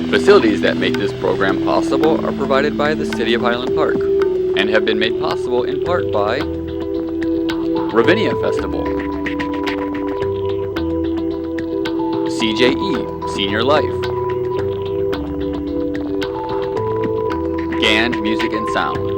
Facilities that make this program possible are provided by the City of Highland Park and have been made possible in part by Ravinia Festival, CJE Senior Life, GAN Music and Sound.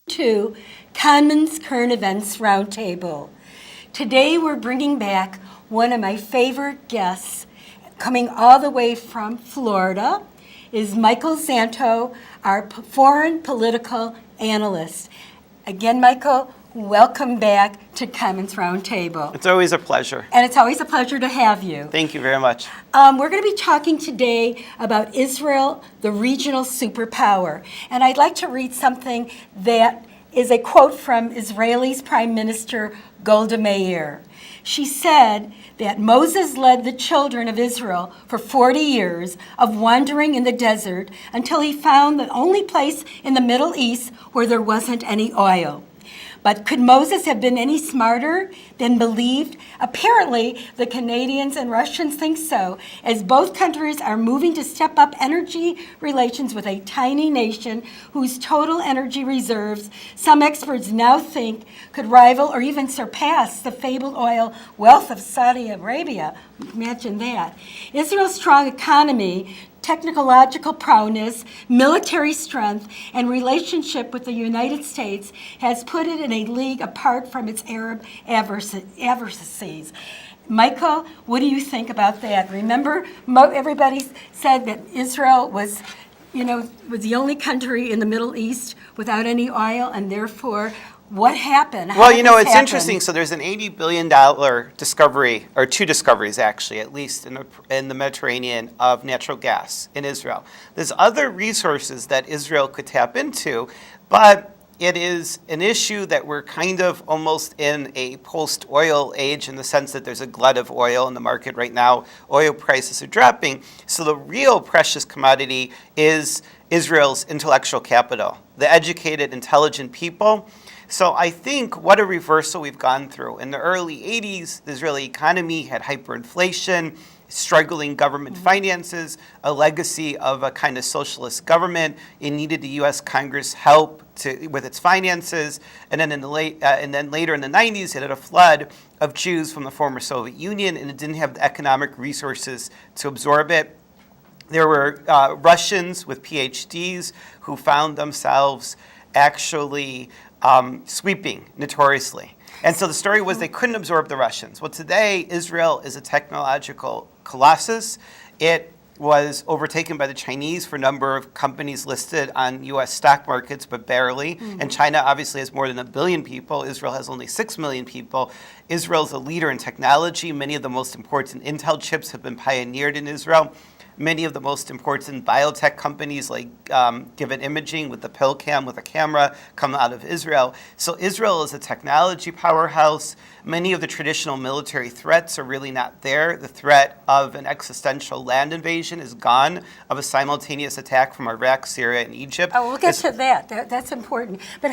To Cahnmann's Current Events Roundtable. Today we're bringing back one of my favorite guests, coming all the way from Florida, is Michael Szanto, our foreign political analyst. Again, Michael, welcome back to Cahnmann's Roundtable. It's always a pleasure. And it's always a pleasure to have you. Thank you very much. We're going to be talking today about Israel, the regional superpower. And I'd like to read something that is a quote from Israel's Prime Minister Golda Meir. She said that Moses led the children of Israel for 40 years of wandering in the desert until he found the only place in the Middle East where there wasn't any oil. But could Moses have been any smarter than believed? Apparently, the Canadians and Russians think so, as both countries are moving to step up energy relations with a tiny nation whose total energy reserves, some experts now think, could rival or even surpass the fabled oil wealth of Saudi Arabia. Imagine that. Israel's strong economy, technological prowess, military strength, and relationship with the United States has put it in a league apart from its Arab adversaries. Michael, what do you think about that? Remember, everybody said that Israel was the only country in the Middle East without any oil, and therefore, what happened? Well, it's interesting. So there's an $80 billion discovery, or two discoveries actually, at least in the Mediterranean, of natural gas in Israel. There's other resources that Israel could tap into, but it is an issue that we're kind of almost in a post-oil age in the sense that there's a glut of oil in the market right now. Oil prices are dropping. So the real precious commodity is Israel's intellectual capital, the educated, intelligent people. So I think what a reversal we've gone through. In the early 80s, the Israeli economy had hyperinflation, struggling government finances, a legacy of a kind of socialist government. It needed the U.S. Congress help with its finances. And then later in the 90s, it had a flood of Jews from the former Soviet Union, and it didn't have the economic resources to absorb it. There were Russians with PhDs who found themselves actually sweeping notoriously. And so the story was they couldn't absorb the Russians. Well, today, Israel is a technological colossus. It was overtaken by the Chinese for a number of companies listed on U.S. stock markets, but barely. Mm-hmm. And China obviously has more than 1 billion people. Israel has only 6 million people. Israel is a leader in technology. Many of the most important Intel chips have been pioneered in Israel. Many of the most important biotech companies like Given Imaging with the PillCam with a camera come out of Israel. So Israel is a technology powerhouse. Many of the traditional military threats are really not there. The threat of an existential land invasion is gone, of a simultaneous attack from Iraq, Syria, and Egypt. Oh, we'll get to that. That's important. But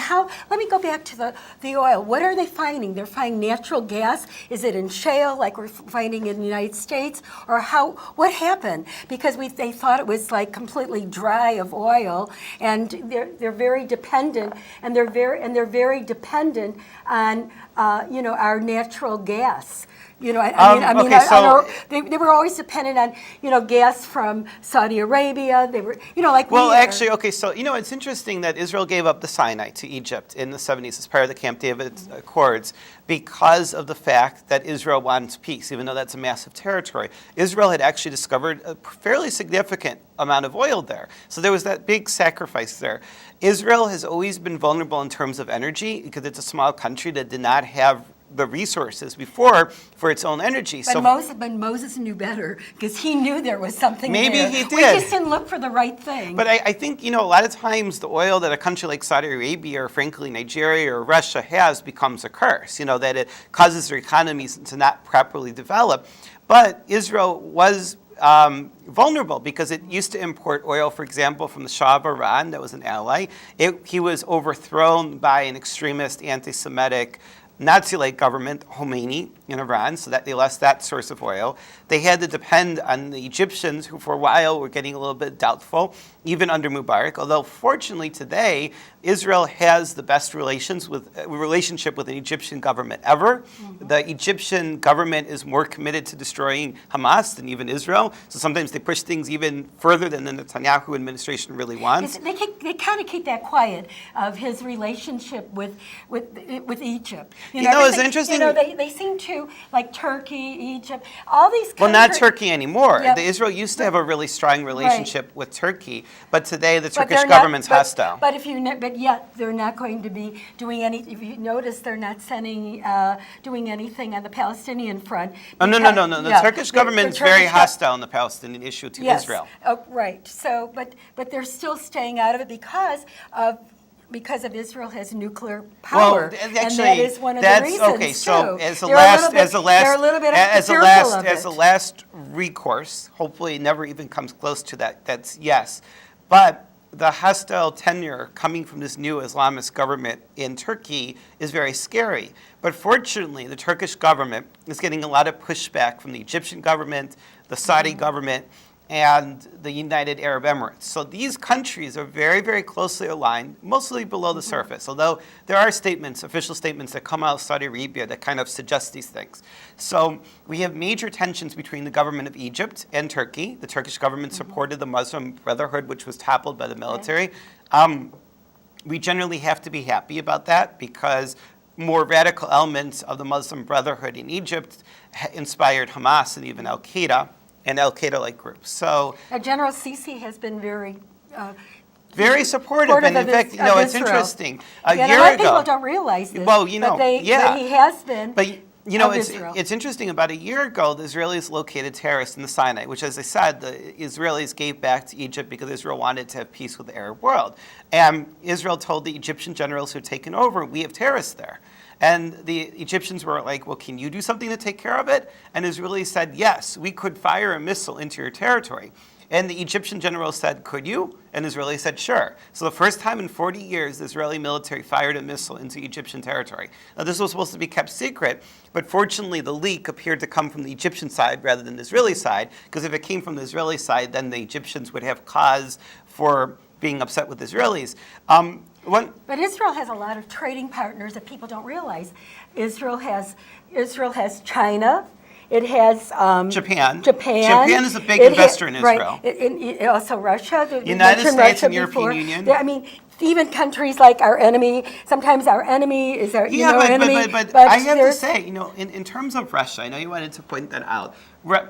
let me go back to the oil. What are they finding? They're finding natural gas? Is it in shale like we're finding in the United States? Or what happened? Because they thought it was like completely dry of oil, and they're very dependent, and they're very dependent on our natural gas. They were always dependent on, gas from Saudi Arabia. They were, it's interesting that Israel gave up the Sinai to Egypt in the 70s as part of the Camp David Accords because of the fact that Israel wants peace, even though that's a massive territory. Israel had actually discovered a fairly significant amount of oil there. So there was that big sacrifice there. Israel has always been vulnerable in terms of energy because it's a small country that did not have the resources before for its own energy. But Moses knew better because he knew there was something Maybe there. he did. We just didn't look for the right thing. But I think, a lot of times the oil that a country like Saudi Arabia or frankly Nigeria or Russia has becomes a curse, that it causes their economies to not properly develop. But Israel was vulnerable because it used to import oil, for example, from the Shah of Iran, that was an ally. He was overthrown by an extremist, anti-Semitic, Nazi-like government, Khomeini, in Iran, so that they lost that source of oil. They had to depend on the Egyptians, who for a while were getting a little bit doubtful, even under Mubarak. Although fortunately today, Israel has the best relationship with an Egyptian government ever. The Egyptian government is more committed to destroying Hamas than even Israel. So sometimes they push things even further than the Netanyahu administration really wants. They kind of keep that quiet of his relationship with Egypt. It's interesting. They seem to, like Turkey, Egypt, all these countries. Well, not Turkey anymore. Yep. Israel used to have a really strong relationship with Turkey, but today the But Turkish they're not- government's but- hostile. But yet they're not going to be doing any. If you notice, they're not doing anything on the Palestinian front. Oh, no. The Yeah, Turkish government's very Turkish hostile on the Palestinian issue to Yes. Israel. Oh, right. So, but they're still staying out of it because of Israel has nuclear power, Well, and actually, that is one of the that's reasons okay. So too. as a They're a little bit fearful of as a it. last recourse, hopefully it never even comes close to that. That's yes, but the hostile tenure coming from this new Islamist government in Turkey is very scary. But fortunately, the Turkish government is getting a lot of pushback from the Egyptian government, the Saudi government, and the United Arab Emirates. So these countries are very, very closely aligned, mostly below the surface, although there are official statements that come out of Saudi Arabia that kind of suggest these things. So we have major tensions between the government of Egypt and Turkey. The Turkish government supported the Muslim Brotherhood, which was toppled by the military. We generally have to be happy about that because more radical elements of the Muslim Brotherhood in Egypt inspired Hamas and even Al-Qaeda and Al-Qaeda-like groups. So General Sisi has been very supportive. And in fact, it's Israel. interesting. A A year lot of ago, people don't realize this. Well, but yeah. he has been. But Israel. it's interesting. About a year ago, the Israelis located terrorists in the Sinai, which, as I said, the Israelis gave back to Egypt because Israel wanted to have peace with the Arab world. And Israel told the Egyptian generals who had taken over, "We have terrorists there." And the Egyptians were like, "Well, can you do something to take care of it?" And Israelis said, "Yes, we could fire a missile into your territory." And the Egyptian general said, "Could you?" And Israeli said, "Sure." So the first time in 40 years, the Israeli military fired a missile into Egyptian territory. Now, this was supposed to be kept secret, but fortunately, the leak appeared to come from the Egyptian side rather than the Israeli side, because if it came from the Israeli side, then the Egyptians would have cause for being upset with Israelis. But Israel has a lot of trading partners that people don't realize. Israel has China. It has Japan. Japan. Japan is a big investor in Israel. Right. Also Russia. United States Russia and European Union. I mean, even countries like our enemy. Sometimes our enemy is our enemy. But I have to say, in terms of Russia, I know you wanted to point that out,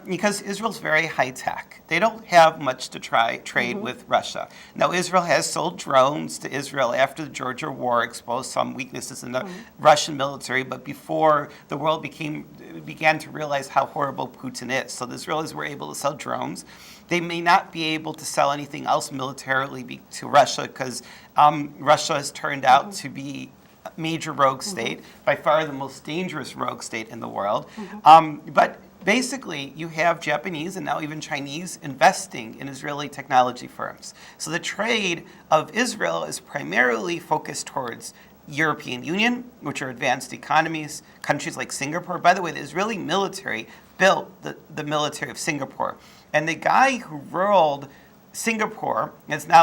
because Israel's very high tech. They don't have much to trade with Russia. Now, Israel has sold drones to Israel after the Georgia War exposed some weaknesses in the Russian military, but before the world began to realize how horrible Putin is. So the Israelis were able to sell drones. They may not be able to sell anything else militarily to Russia because Russia has turned out to be a major rogue state, by far the most dangerous rogue state in the world. But basically, you have Japanese and now even Chinese investing in Israeli technology firms. So the trade of Israel is primarily focused towards European Union, which are advanced economies, countries like Singapore. By the way, the Israeli military built the military of Singapore. And the guy who ruled Singapore,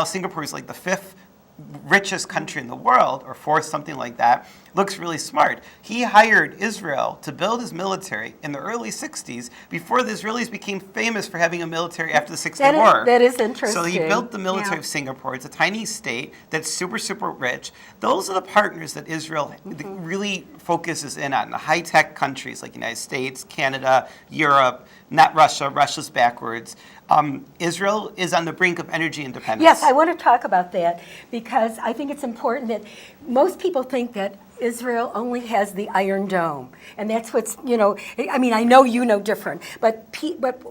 Singapore is like the fifth richest country in the world, or fourth, something like that, looks really smart. He hired Israel to build his military in the early 60s before the Israelis became famous for having a military after the Six Day War. That is interesting. So he built the military of Singapore. It's a tiny state that's super, super rich. Those are the partners that Israel really focuses in on, the high-tech countries like the United States, Canada, Europe, not Russia. Russia's backwards. Israel is on the brink of energy independence. Yes, I want to talk about that because I think it's important that most people think that Israel only has the Iron Dome, and that's what's, I mean, I know you know different, but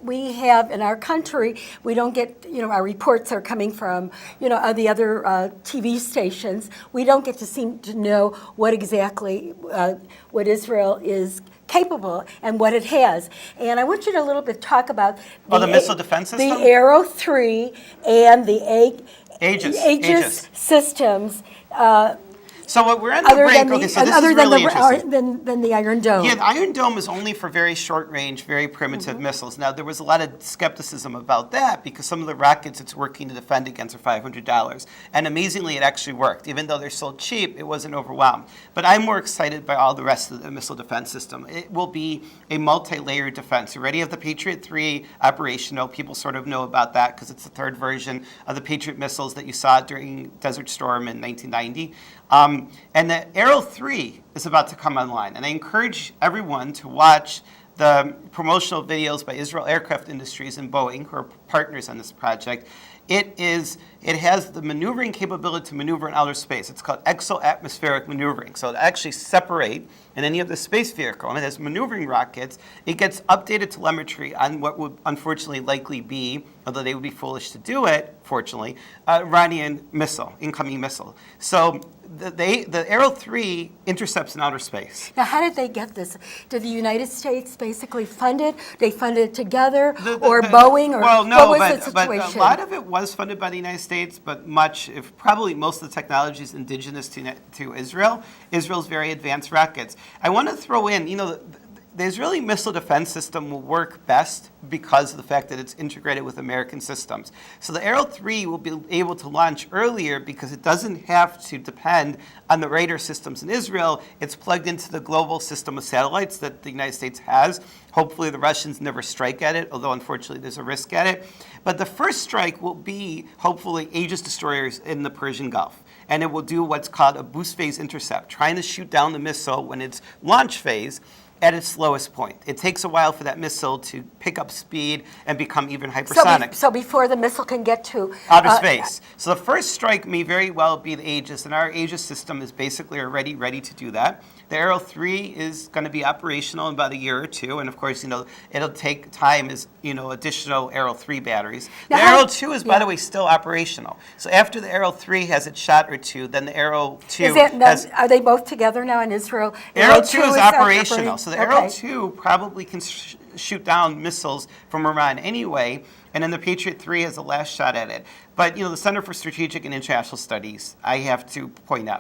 we have in our country, we don't get, our reports are coming from, the other TV stations. We don't get to seem to know what exactly what Israel is capable and what it has. And I want you to a little bit talk about the missile defense system? The Arrow 3 and the Aegis systems. So what we're on the brink. Okay, so this is really interesting. Than the Iron Dome. Yeah, the Iron Dome is only for very short range, very primitive missiles. Now, there was a lot of skepticism about that because some of the rockets it's working to defend against are $500. And amazingly, it actually worked. Even though they're sold cheap, it wasn't overwhelmed. But I'm more excited by all the rest of the missile defense system. It will be a multi-layered defense. You already have the Patriot 3 operational. People sort of know about that because it's the third version of the Patriot missiles that you saw during Desert Storm in 1990. And the Arrow 3 is about to come online. And I encourage everyone to watch the promotional videos by Israel Aircraft Industries and Boeing, who are partners on this project. It has the maneuvering capability to maneuver in outer space. It's called exo-atmospheric maneuvering. So to actually separate in any of the space vehicle, and it has maneuvering rockets, it gets updated telemetry on what would unfortunately likely be, although they would be foolish to do it, fortunately, Iranian missile, incoming missile. So the Arrow 3 intercepts in outer space. Now, how did they get this? Did the United States basically fund it? They funded it together, or Boeing, or well, no, what was the situation? But a lot of it was funded by the United States, but probably most of the technology is indigenous to Israel. Israel's very advanced rockets. I want to throw in, the Israeli missile defense system will work best because of the fact that it's integrated with American systems. So the Arrow 3 will be able to launch earlier because it doesn't have to depend on the radar systems in Israel. It's plugged into the global system of satellites that the United States has. Hopefully the Russians never strike at it, although unfortunately there's a risk at it. But the first strike will be, hopefully, Aegis destroyers in the Persian Gulf. And it will do what's called a boost phase intercept, trying to shoot down the missile when it's launch phase at its slowest point. It takes a while for that missile to pick up speed and become even hypersonic. So before the missile can get to outer space. So the first strike may very well be the Aegis, and our Aegis system is basically already ready to do that. The Arrow 3 is going to be operational in about a year or two, and of course, it'll take time as additional Arrow 3 batteries. The Arrow 2 is, by the way, still operational. So after the Arrow 3 has its shot or two, then the Arrow 2 are they both together now in Israel? Arrow 2 is operational. So the Arrow 2 probably can shoot down missiles from Iran anyway, and then the Patriot 3 has the last shot at it. But the Center for Strategic and International Studies, I have to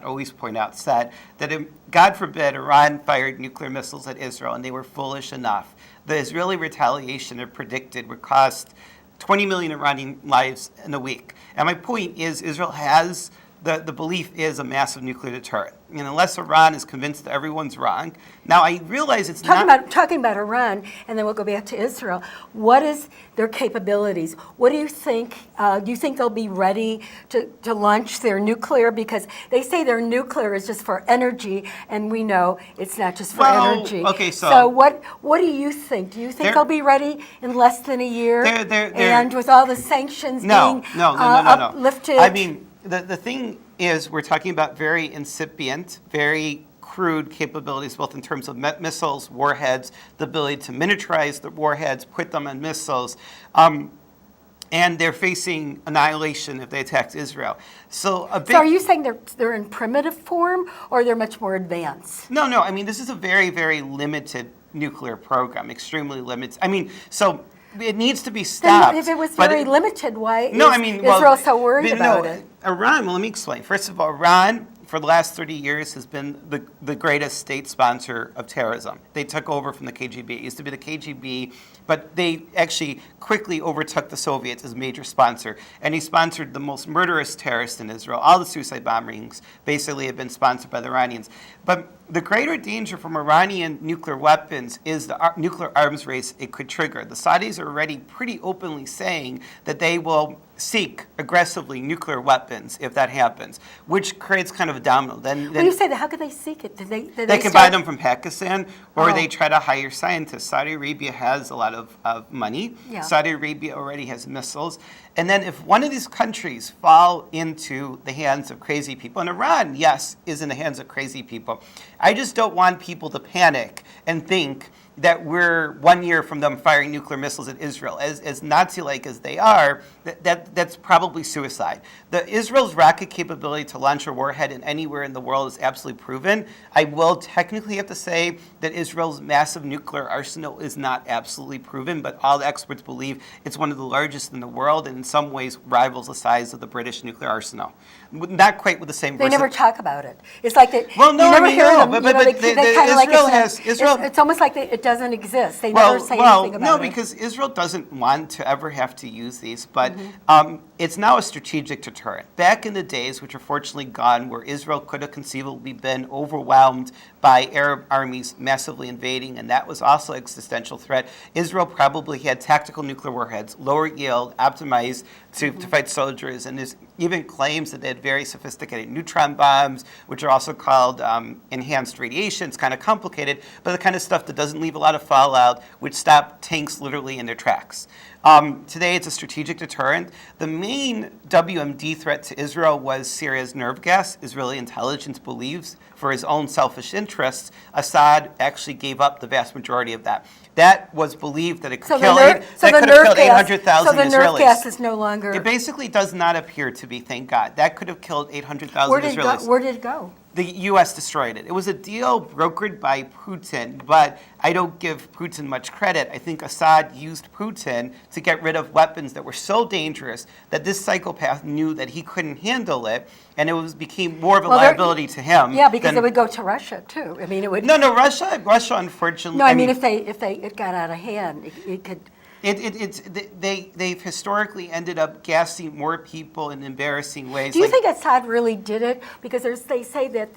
always point out, said that God forbid Iran fired nuclear missiles at Israel, and they were foolish enough. The Israeli retaliation it predicted would cost 20 million Iranian lives in a week. And my point is, Israel has the belief is a massive nuclear deterrent. And unless Iran is convinced that everyone's wrong. Now, I realize it's talking about Iran, and then we'll go back to Israel. What is their capabilities? What do you think? Do you think they'll be ready to launch their nuclear? Because they say their nuclear is just for energy, and we know it's not just for energy. Okay, so what do you think? Do you think they'll be ready in less than a year? And with all the sanctions being uplifted? I mean, the thing is, we're talking about very incipient, very crude capabilities, both in terms of missiles, warheads, the ability to miniaturize the warheads, put them on missiles, and they're facing annihilation if they attack Israel. So are you saying they're in primitive form, or they're much more advanced? No. I mean, this is a very, very limited nuclear program, extremely limited. I mean, so it needs to be stopped. Then if it was very limited, why is Israel so worried about it? Iran, let me explain. First of all, Iran, for the last 30 years, has been the greatest state sponsor of terrorism. They took over from the KGB. It used to be the KGB, but they actually quickly overtook the Soviets as a major sponsor. And he sponsored the most murderous terrorists in Israel. All the suicide bombings basically have been sponsored by the Iranians. But the greater danger from Iranian nuclear weapons is the nuclear arms race it could trigger. The Saudis are already pretty openly saying that they will seek aggressively nuclear weapons if that happens, which creates kind of a domino. Then When you say that, how could they seek it? Did they can buy them from Pakistan, or they try to hire scientists. Saudi Arabia has a lot of money. Yeah. Saudi Arabia already has missiles. And then if one of these countries fall into the hands of crazy people, and Iran, yes, is in the hands of crazy people, I just don't want people to panic and think that we're 1 year from them firing nuclear missiles at Israel. As Nazi-like as they are, that's probably suicide. Israel's rocket capability to launch a warhead in anywhere in the world is absolutely proven. I will technically have to say that Israel's massive nuclear arsenal is not absolutely proven, but all the experts believe it's one of the largest in the world, and in some ways rivals the size of the British nuclear arsenal. Not quite with the same. They never talk about it. It's like they. Well, no, you never I mean, hear no, them. but You know, Israel has Israel. It's almost like it doesn't exist. They never say anything about no, it. because Israel doesn't want to ever have to use these, but it's now a strategic deterrent. Back in the days, which are fortunately gone, where Israel could have conceivably been overwhelmed by Arab armies massively invading, and that was also an existential threat. Israel probably had tactical nuclear warheads, lower yield, optimized to fight soldiers, and there's even claims that they had very sophisticated neutron bombs, which are also called enhanced radiation. It's kind of complicated, but the kind of stuff that doesn't leave a lot of fallout, which stop tanks literally in their tracks. Today, it's a strategic deterrent. The main WMD threat to Israel was Syria's nerve gas. Israeli intelligence believes, for his own selfish interests, Assad actually gave up the vast majority of that. That was believed that it could kill 800,000 Israelis. So the nerve gas is no longer. It basically does not appear to be, thank God. That could have killed 800,000 Israelis. Where did it go? The U.S. destroyed it. It was a deal brokered by Putin, but I don't give Putin much credit. I think Assad used Putin to get rid of weapons that were so dangerous that this psychopath knew that he couldn't handle it, and it became more of a liability to him. Yeah, because it would go to Russia too. I mean, it would. No, Russia, unfortunately. No, I mean, if it got out of hand, it could. They've historically ended up gassing more people in embarrassing ways. Do you think Assad really did it? Because they say that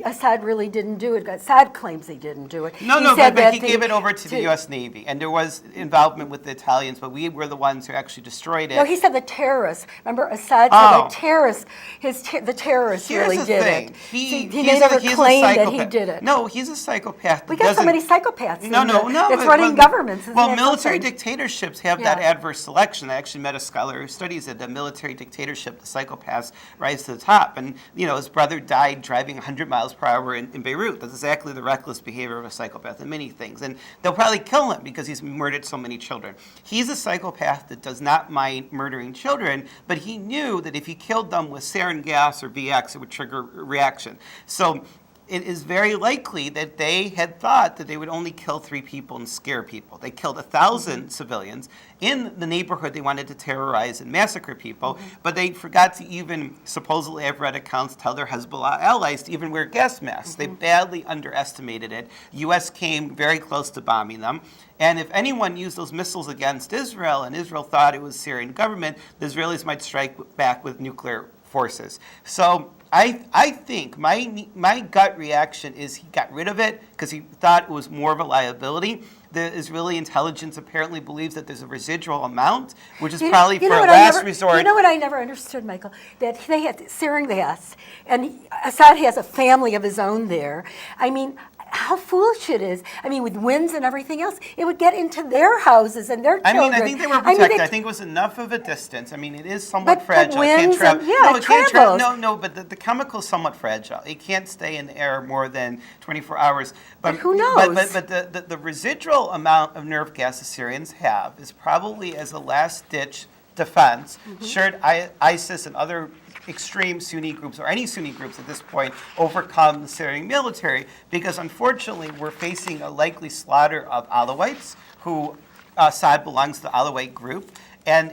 Assad really didn't do it. Assad claims he didn't do it. But he gave it over to the U.S. Navy, and there was involvement with the Italians, but we were the ones who actually destroyed it. No, he said the terrorists. Remember, Assad said the terrorists. The terrorists really did it. He never claimed that he did it. No, he's a psychopath. We got so many psychopaths. No. That's running governments. Well, military dictatorships have that adverse selection. I actually met a scholar who studies it. The military dictatorship, the psychopaths rise to the top. And, his brother died driving 100 miles per hour in Beirut. That's exactly the reckless behavior of a psychopath in many things. And they'll probably kill him because he's murdered so many children. He's a psychopath that does not mind murdering children, but he knew that if he killed them with sarin gas or VX, it would trigger a reaction. So it is very likely that they had thought that they would only kill 3 people and scare people. They killed 1,000 civilians in the neighborhood they wanted to terrorize and massacre people, but they forgot to even, supposedly I've read accounts, tell their Hezbollah allies to even wear gas masks. They badly underestimated it. The U.S. came very close to bombing them. And if anyone used those missiles against Israel and Israel thought it was Syrian government, the Israelis might strike back with nuclear forces. So I think my gut reaction is he got rid of it because he thought it was more of a liability. The Israeli intelligence apparently believes that there's a residual amount, which is probably for a last resort. You know what I never understood, Michael? That they had sarin gas, and Assad has a family of his own there. I mean, how foolish it is. I mean, with winds and everything else, it would get into their houses and their children. I think they were protected. I think it was enough of a distance. I mean, it is somewhat fragile. But winds it can't travel. it travels. But the chemical is somewhat fragile. It can't stay in the air more than 24 hours. But who knows? But the residual amount of nerve gas the Syrians have is probably as a last-ditch defense, should ISIS and other extreme Sunni groups, or any Sunni groups at this point, overcome the Syrian military, because unfortunately we're facing a likely slaughter of Alawites, who Assad belongs to the Alawite group, and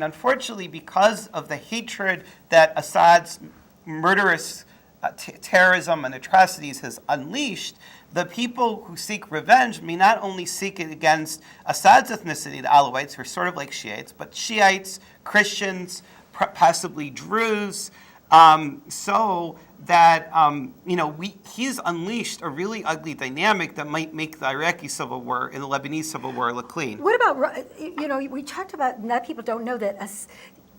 unfortunately because of the hatred that Assad's murderous terrorism and atrocities has unleashed, the people who seek revenge may not only seek it against Assad's ethnicity, the Alawites, who are sort of like Shiites, but Shiites, Christians, possibly Druze. So that he's unleashed a really ugly dynamic that might make the Iraqi civil war and the Lebanese civil war look clean. What about, we talked about, a lot of people don't know that,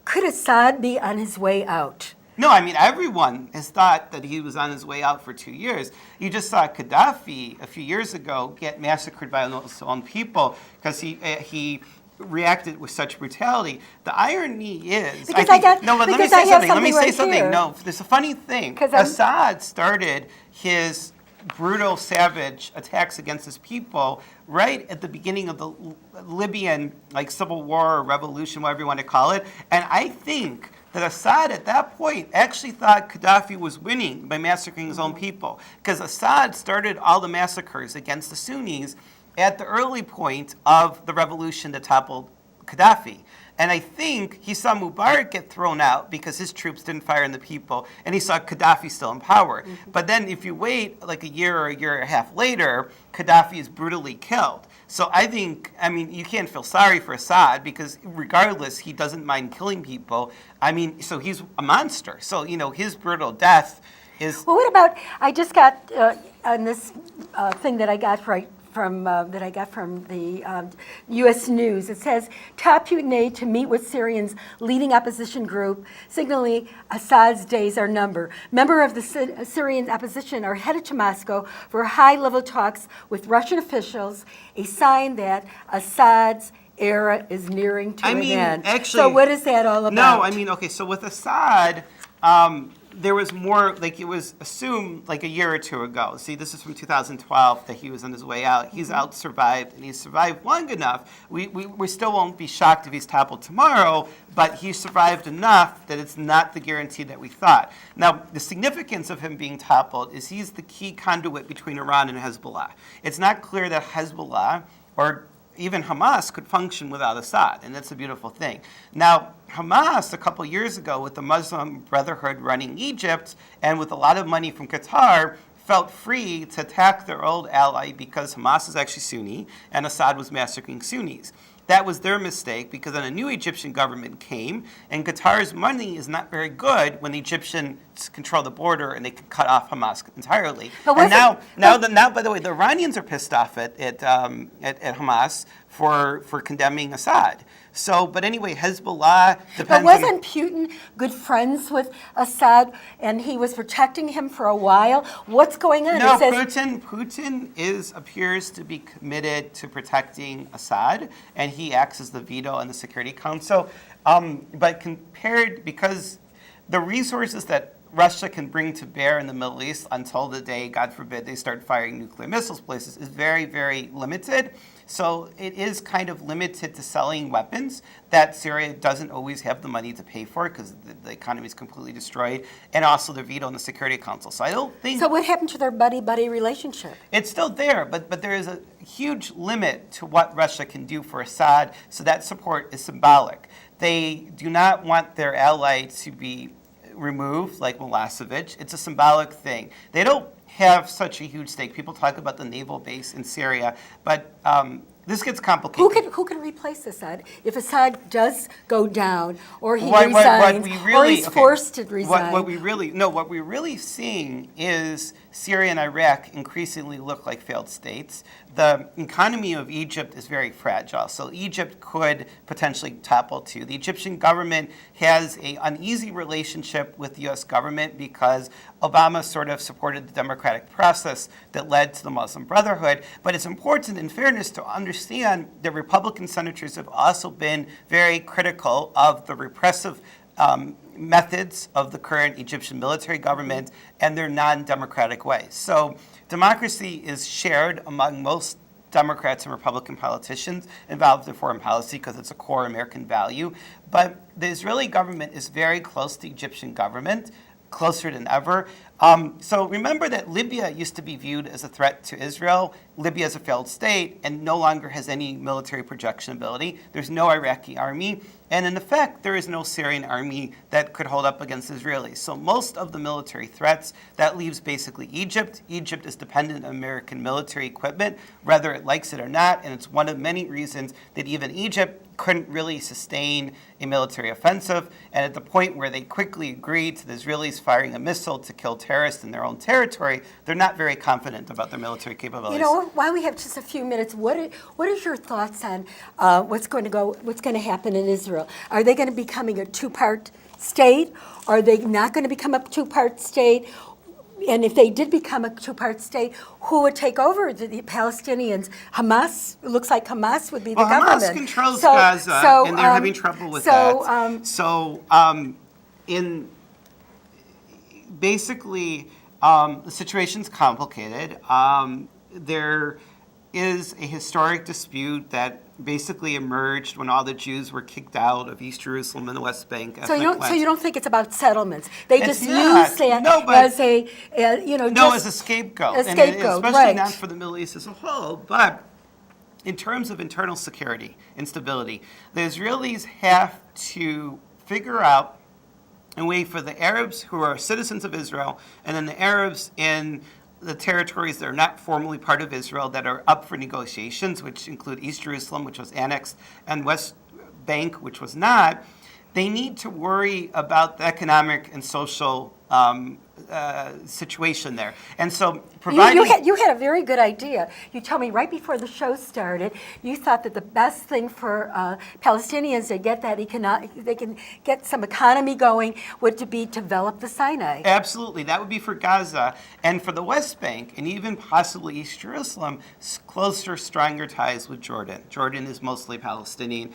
could Assad be on his way out? No, I mean, everyone has thought that he was on his way out for 2 years. You just saw Gaddafi a few years ago get massacred by his own people because he reacted with such brutality. The irony is, Because let me say something. Let me say something. Here. No, there's a funny thing. Assad started his brutal, savage attacks against his people right at the beginning of the Libyan civil war or revolution, whatever you want to call it. And I think that Assad at that point actually thought Gaddafi was winning by massacring his own people, because Assad started all the massacres against the Sunnis at the early point of the revolution that toppled Gaddafi. And I think he saw Mubarak get thrown out because his troops didn't fire on the people, and he saw Gaddafi still in power. Mm-hmm. But then if you wait a year or a year and a half later, Gaddafi is brutally killed. So you can't feel sorry for Assad, because regardless, he doesn't mind killing people. So he's a monster. So, his brutal death is... Well, what about, I just got on this thing that I got from the U.S. News. It says, top Putin aide to meet with Syrians' leading opposition group, signaling Assad's days are numbered. Members of the Syrian opposition are headed to Moscow for high-level talks with Russian officials, a sign that Assad's era is nearing to an end. Actually, so what is that all about? No, okay, so with Assad, there was more, it was assumed a year or two ago. See, this is from 2012 that he was on his way out. He's out-survived, and he's survived long enough. We still won't be shocked if he's toppled tomorrow, but he survived enough that it's not the guarantee that we thought. Now, the significance of him being toppled is he's the key conduit between Iran and Hezbollah. It's not clear that Hezbollah or even Hamas could function without Assad, and that's a beautiful thing. Now, Hamas, a couple years ago, with the Muslim Brotherhood running Egypt, and with a lot of money from Qatar, felt free to attack their old ally because Hamas is actually Sunni, and Assad was massacring Sunnis. That was their mistake, because then a new Egyptian government came, and Qatar's money is not very good when the Egyptians control the border and they can cut off Hamas entirely. And now, by the way, the Iranians are pissed off at Hamas for condemning Assad. So, but anyway, Hezbollah depends. But wasn't Putin good friends with Assad, and he was protecting him for a while? What's going on? No, Putin appears to be committed to protecting Assad, and he acts as the veto in the Security Council. But because the resources that Russia can bring to bear in the Middle East until the day, God forbid, they start firing nuclear missiles places is very, very limited. So it is kind of limited to selling weapons that Syria doesn't always have the money to pay for, because the economy is completely destroyed, and also the veto in the Security Council. So I don't think... So what happened to their buddy-buddy relationship? It's still there, but there is a huge limit to what Russia can do for Assad, so that support is symbolic. They do not want their ally to be removed, like Milosevic. It's a symbolic thing. They don't have such a huge stake. People talk about the naval base in Syria, but this gets complicated. Who can replace Assad if Assad does go down, or he resigns, or he's forced to resign? What we're really seeing is Syria and Iraq increasingly look like failed states. The economy of Egypt is very fragile, so Egypt could potentially topple too. The Egyptian government has an uneasy relationship with the U.S. government because Obama sort of supported the democratic process that led to the Muslim Brotherhood. But it's important, in fairness, to understand that Republican senators have also been very critical of the repressive methods of the current Egyptian military government and their non-democratic ways. So democracy is shared among most Democrats and Republican politicians involved in foreign policy because it's a core American value. But the Israeli government is very close to the Egyptian government, closer than ever. So remember that Libya used to be viewed as a threat to Israel. Libya is a failed state and no longer has any military projection ability. There's no Iraqi army. And in effect, there is no Syrian army that could hold up against Israelis. So most of the military threats, that leaves basically Egypt. Egypt is dependent on American military equipment, whether it likes it or not. And it's one of many reasons that even Egypt couldn't really sustain a military offensive. And at the point where they quickly agreed to the Israelis firing a missile to kill terrorists in their own territory, they're not very confident about their military capabilities. You know, while we have just a few minutes, what is your thoughts on what's going to happen in Israel? Are they going to be becoming a two-part state? Are they not going to become a two-part state? And if they did become a two-part state, who would take over the Palestinians? Hamas? It looks like Hamas would be the government. Hamas controls Gaza, and they're having trouble with that. Basically, the situation's complicated. There is a historic dispute that basically emerged when all the Jews were kicked out of East Jerusalem and the West Bank. So you don't think it's about settlements? They It's just not. use that No, but- as a as a scapegoat. A scapegoat, and especially right. not for the Middle East as a whole. But in terms of internal security and stability, the Israelis have to figure out a way for the Arabs who are citizens of Israel and then the Arabs in the territories that are not formally part of Israel that are up for negotiations, which include East Jerusalem, which was annexed, and West Bank, which was not. They need to worry about the economic and social situation there. And so providing... You had a very good idea. You told me right before the show started, you thought that the best thing for Palestinians to get that they can get some economy going would to be develop the Sinai. Absolutely. That would be for Gaza. And for the West Bank, and even possibly East Jerusalem, closer, stronger ties with Jordan. Jordan is mostly Palestinian.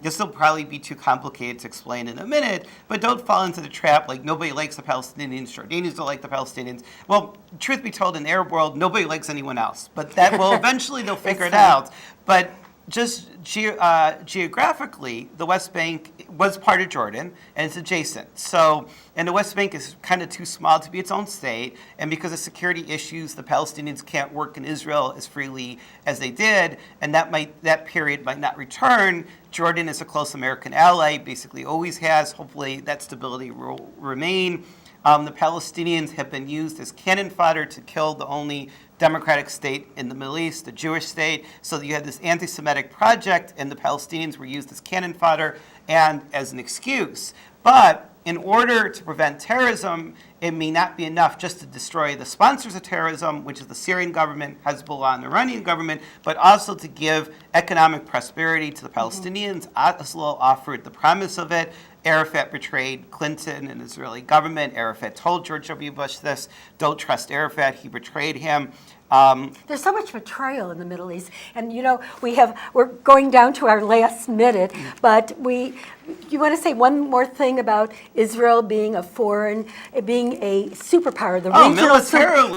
This will probably be too complicated to explain in a minute, but don't fall into the trap like nobody likes the Palestinians, Jordanians don't like the Palestinians. Well, truth be told, in the Arab world, nobody likes anyone else. But that will eventually they'll figure it out. But just geographically, the West Bank was part of Jordan, and it's adjacent. So, and the West Bank is kind of too small to be its own state, and because of security issues, the Palestinians can't work in Israel as freely as they did, and that period might not return. Jordan is a close American ally, basically always has. Hopefully that stability will remain. The Palestinians have been used as cannon fodder to kill the only democratic state in the Middle East, the Jewish state. So you had this anti-Semitic project, and the Palestinians were used as cannon fodder and as an excuse. But in order to prevent terrorism, it may not be enough just to destroy the sponsors of terrorism, which is the Syrian government, Hezbollah, and the Iranian government, but also to give economic prosperity to the Palestinians. Oslo offered the promise of it. Arafat betrayed Clinton and the Israeli government. Arafat told George W. Bush this: don't trust Arafat, he betrayed him. There's so much betrayal in the Middle East, and we're going down to our last minute, but you want to say one more thing about Israel being a superpower, the regional Militarily,